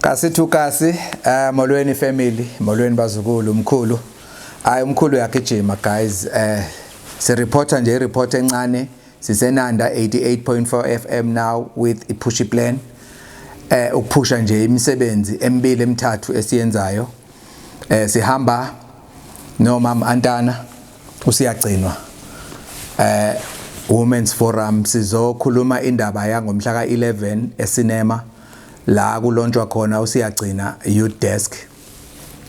Kasi molweni family, molweni bazukulu, umkhulu. Umkhulu uyagijima guys. Si reporter nje report encane. Sisenanda 88.4 FM now with iPushi plan. Ukuphusha nje imisebenzi emibili emithathu esiyenzayo. Sihamba nomama Antana usiyagcinwa. Women's Forum sizokhuluma indaba yangomhla ka11 esinema la kulonjwa khona usiyagcina youth desk.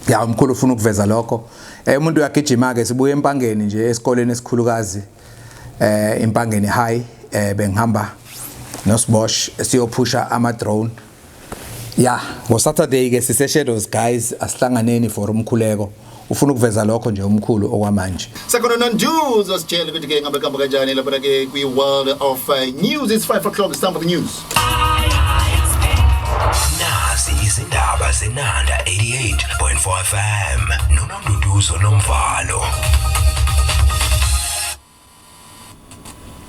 Ya umkhulu ufuna ukuveza lokho. Umuntu uyagijima ke sibuye empangeni nje esikoleni esikhulukazi impangeni high bengihamba noSbosh siyophusha ama drone. Ya ngo Saturday ke sise shadows guys asihlanganeni for umkhuleko. Ufuna ukuveza lokho nje umkhulu okwamanje. Sekhona non-news ositshela ukuthi ke ngabe khamba kanjani lapha ke kwi world of news. It's 5 o'clock, it's time for the news. Nazi izindaba zenanda 88.4 FM noNonduduzo Nomvalo.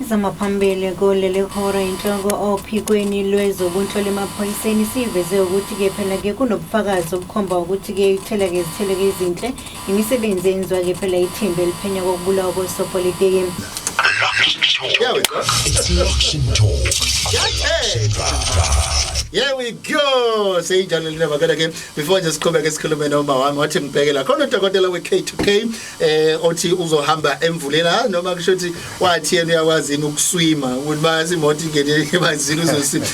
Izamaphambili kolele khora inhloko ophikweni lwezobunhloli emaphoyiseni siveze ukuthi ke phela ke kunobufakazi obukhomba ukuthi ke itheleke izinhle imisebenzi enziwa ke phela ithimba eliphenya kokubulawa kwesopolitiki. Here we go. It's Luction Talk. Here we go. Say Janelle never got again. Before just come back esikhulume noma wami wathi ngibhekela khona udokotela we-K2K othi uzohamba emvulela noma kusho ukuthi wathi yena uyakwazi ukuswima ukuthi bayazi imoto ingene emanzini uzosima.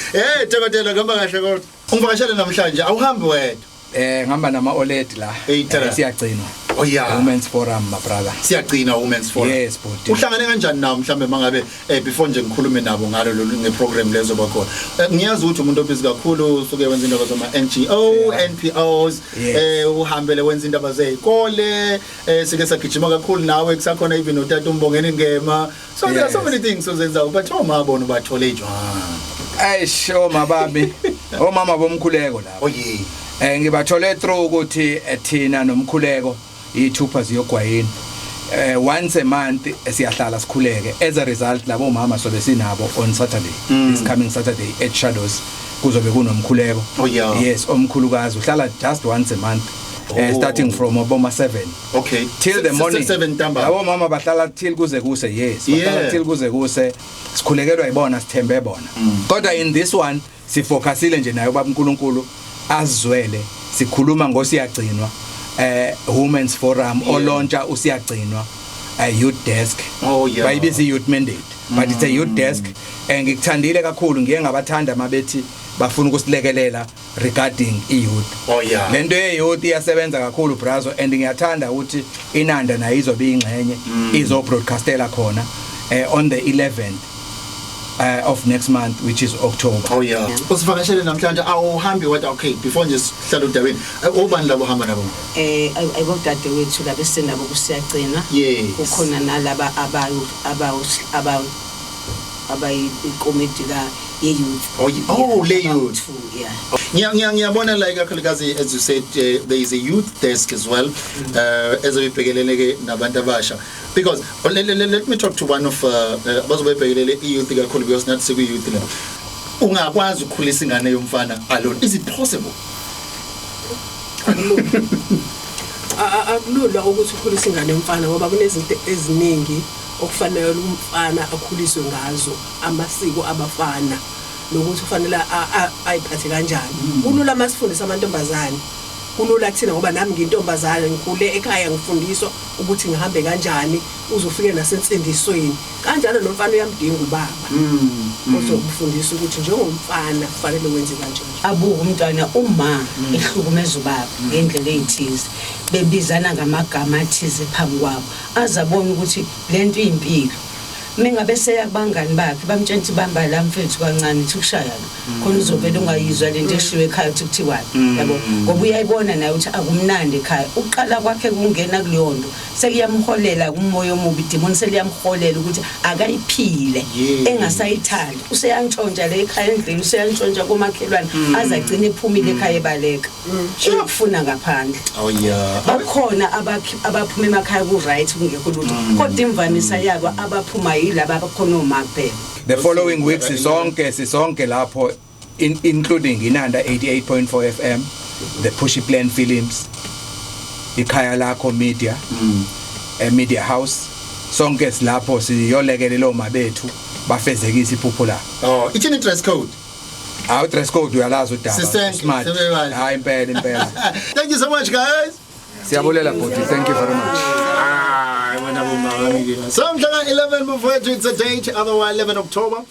Dokotela ngamba kahle kodwa ungivakashela namhlanje awuhambi wedwa. Ngihamba nama OLED la siyagcinwa. Oh yeah. Women's Forum my brother. Siyagcina Women's Forum. Yes but. Uhlangane kanjani nawo mhlambe mangabe before nje ngikhulume nabo ngalo ngeprogram lezo bakhona. Ngiyazi ukuthi umuntu obhizi kakhulu usuke wenza indaba zama NGO, NPOs, uhambele wenza indaba zezikole, sike sagijima kakhulu nawe kusakhona even utata umbongeni ngema. So there are so many things ozenza but omabona bathole ijwana. Sure mababi. Omama bomkhuleko la. Oh yeah. Ngibathole through ukuthi thina nomkhuleko ithupha ziyogwayini once a month siyahlala sikhuleke. As a result labo mama sobe sinabo on Saturday, this coming Saturday at Shadows kuzobe kunomkhuleko. Oh yeah. Yes, omkhulukazi uhlala just once a month. Starting from Obama 7. Okay. Till the morning. 7 ntamba. Labo mama bahlala till kuze kuse. Yes, bahlala till kuze kuse. Sikhulekelwa ibona sithembe bona. Kodwa in this one sifocusile nje nayo baba uNkulunkulu azwele sikhuluma ngosiyagcinwa Women's Forum olontsha usiyagcinwa youth desk. Oh yeah. Bayibiza youth mandate but it's a youth desk ngikuthandile kakhulu ngiye ngabathanda mabethi bafuna ukusilekelela regarding youth. Oh yeah. Lento youth iyasebenza kakhulu brazo and ngiyathanda ukuthi inanda nayo izobe ingxenye izo broadcastela khona on the 11th of next month which is October. Oh yeah. Usivakashele namhlanje awuhambi wathi okay before nje sihlala udaweni ubani labo hamba nabo? Ayibodade wethu laba esendabo kusiyagcina. Yes. Ukhona nalaba abayikomiti la youth. Oh le youth. Yeah. Ngiyabona like akakhulukazi as you said there is a youth desk as well ezobhekeleleke nabantu abasha because let me talk to one of abazobhekelele youth kakhulu because not siku youth la ungakwazi ukukhulisa ingane yomfana alone. Is it possible? Akulula ukuthi ukhulise ingane yomfana ngoba kunezinto eziningi okufanele umfana akhuliswe ngazo amasiko abafana nokuthi ufanele ayiphathe kanjani. Kulula masifundisa amantombazane. Kulula kuthina ngoba nami ngintombazane ngikhule ekhaya ngifundiswa ukuthi ngihambe kanjani uzofike nasensindisweni. Kanjalo nomfana uyamdinga ubaba. Uzokufundisa ukuthi njengomfana kufanele wenze kanjani. Abuka umntwana uma ehlukumeza ubaba ngendlela ezithize bebizana ngamagama athize phambi kwabo azabona ukuthi lento impilo. Mengabe seya kubangani bakhe bamtshela bamba la mfethu kancane ukuthi kushayana khona uzovela ungayizwa lento eshiwe ekhaya ukuthi kuthiwani yabo ngoba uyayibona naye ukuthi akumnandi ekhaya uqala kwakhe kungena kuleyondo sekuyamholela kumoya omubi demon seliyamholela ukuthi akayiphile engasayithandi useyantshontsha le ekhaya endlini useyantshontsha komakhelwane azagcina ephumile ekhaya ebaleka ukufuna ngaphandle. Oh yeah. Bakhona abaphuma emakhaya ku right kungekho lutho kodwa imvamisa yabo abaphuma yilaba abakhona omaphela. The following weeks sisonke lapho including Inanda 88.4 FM, the Pushy Plan Films, ikhaya lakho media, media house, sonke silapho siyolekelelo mabethu bafezekisa iphupho la. Oh, ichini dress code. Our dress code uyalazi udaba. Smart. Hayi impela. Thank you so much, guys. Siyabulela bhuti, thank you very much. So, 11 before it's a date, otherwise 11 October.